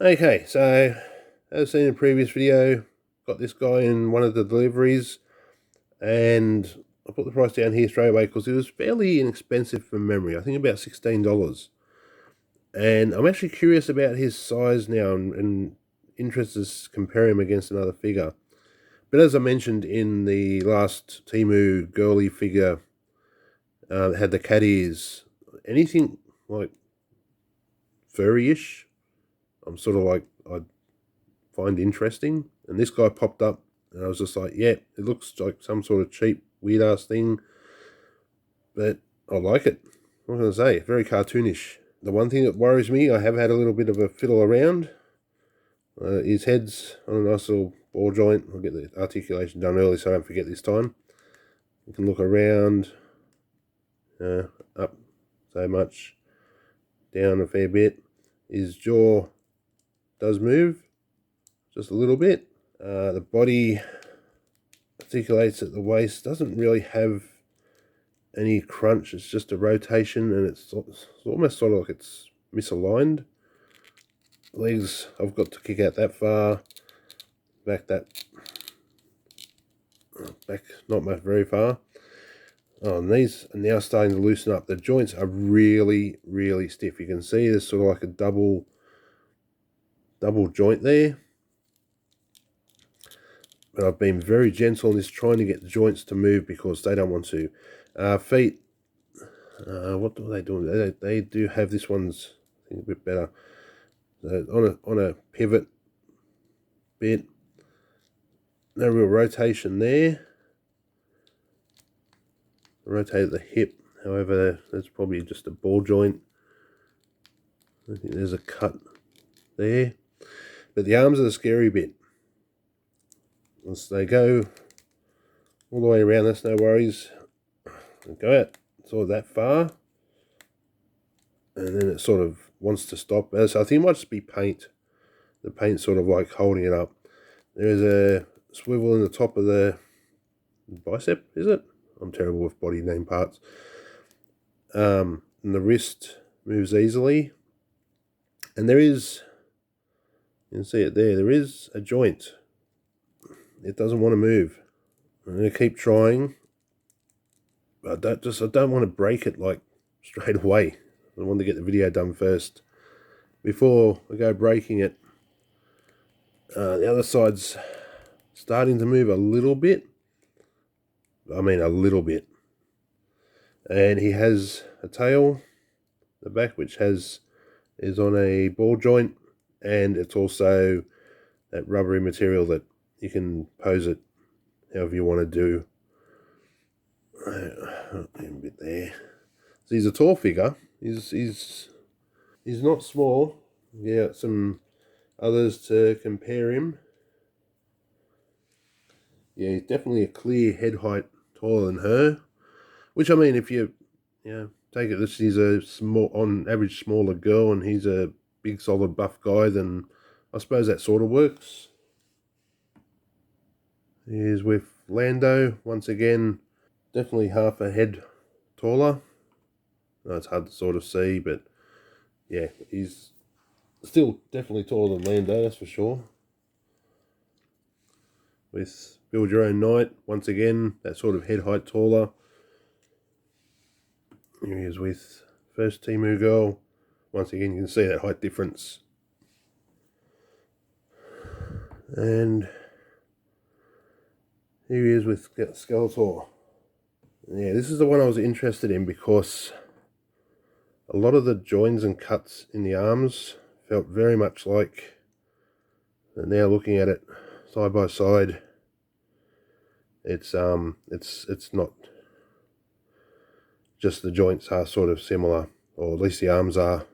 Okay, so as seen in a previous video, got this guy in one of the deliveries, and I put the price down here straight away because it was fairly inexpensive from memory. I think about $16. And I'm actually curious about his size now and interested to compare him against another figure. But as I mentioned in the last TEMU girly figure, that had the cat ears, anything like furry-ish, I'm sort of like, I find interesting. And this guy popped up and I was just like, yeah, it looks like some sort of cheap, weird ass thing, but I like it. What can I say? Very cartoonish. The one thing that worries me, I have had a little bit of a fiddle around. His head's on a nice little ball joint. I'll get the articulation done early so I don't forget this time. You can look around, up so much, down a fair bit. His jaw does move just a little bit. The body articulates at the waist, doesn't really have any crunch. It's just a rotation, and it's almost sort of like it's misaligned. Legs, I've got to kick out that far, back not much, very far. Oh, and these are now starting to loosen up. The joints are really, really stiff. You can see there's sort of like a double joint there. But I've been very gentle on this, trying to get the joints to move because they don't want to. Feet, what do they do? They do have this one's, I think, a bit better. So on a pivot bit, no real rotation there. Rotate the hip, however, that's probably just a ball joint. I think there's a cut there. But the arms are the scary bit. Once they go all the way around, that's no worries. They go out sort of that far, and then it sort of wants to stop. So I think it might just be paint. The paint sort of like holding it up. There's a swivel in the top of the bicep, is it? I'm terrible with body name parts. And the wrist moves easily. And there is, you can see it there, there is a joint. It doesn't want to move. I'm going to keep trying. But I don't want to break it like straight away. I want to get the video done first before I go breaking it. The other side's starting to move a little bit. I mean a little bit. And he has a tail, the back, which is on a ball joint, and it's also that rubbery material that you can pose it however you want to do. A bit there. So he's a tall figure. He's not small. Yeah, some others to compare him. Yeah, he's definitely a clear head height taller than her. Which, I mean, if you take it that she's a small, on average, smaller girl, and he's a big, solid, buff guy, then I suppose that sort of works. Here's with Lando, once again, definitely half a head taller. No, it's hard to sort of see, but yeah, he's still definitely taller than Lando, that's for sure. With Build Your Own Knight, once again, that sort of head height taller. Here he is with first TEMU girl. Once again, you can see that height difference. And here he is with Skeletor. Yeah, this is the one I was interested in because a lot of the joins and cuts in the arms felt very much like, and now looking at it side by side, it's not just the joints are sort of similar, or at least the arms are.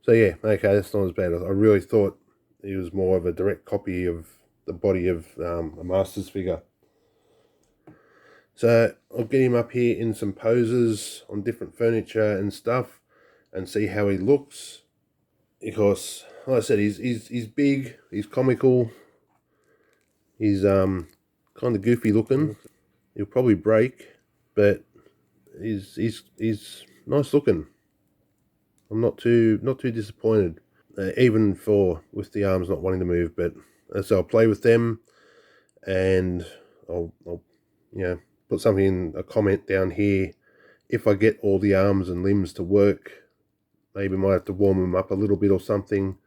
So yeah, okay, that's not as bad. I really thought he was more of a direct copy of the body of a Masters figure. So I'll get him up here in some poses on different furniture and stuff and see how he looks. Because, like I said, he's big, he's comical, he's kind of goofy looking. He'll probably break, but he's nice looking. I'm not too disappointed. even with the arms not wanting to move. But so I'll play with them, and I'll put something in a comment down here if I get all the arms and limbs to work. Maybe might have to warm them up a little bit or something.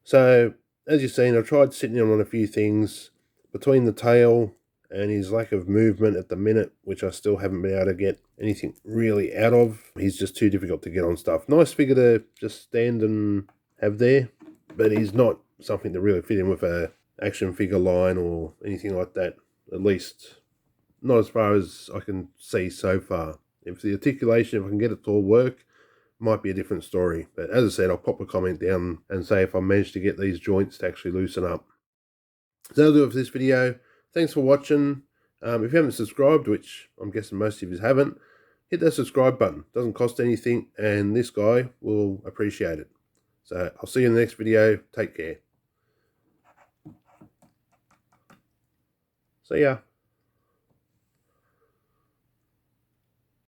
So as you've seen, I've tried sitting him on a few things. Between the tail and his lack of movement at the minute, which I still haven't been able to get anything really out of. He's just too difficult to get on stuff. Nice figure to just stand and have there, but he's not something to really fit in with a action figure line or anything like that. At least not as far as I can see so far. If the articulation, if I can get it to all work, might be a different story. But as I said, I'll pop a comment down and say if I manage to get these joints to actually loosen up. So that'll do it for this video. Thanks for watching. If you haven't subscribed, which I'm guessing most of you haven't, hit that subscribe button. Doesn't cost anything, and this guy will appreciate it. So I'll see you in the next video. Take care. See ya.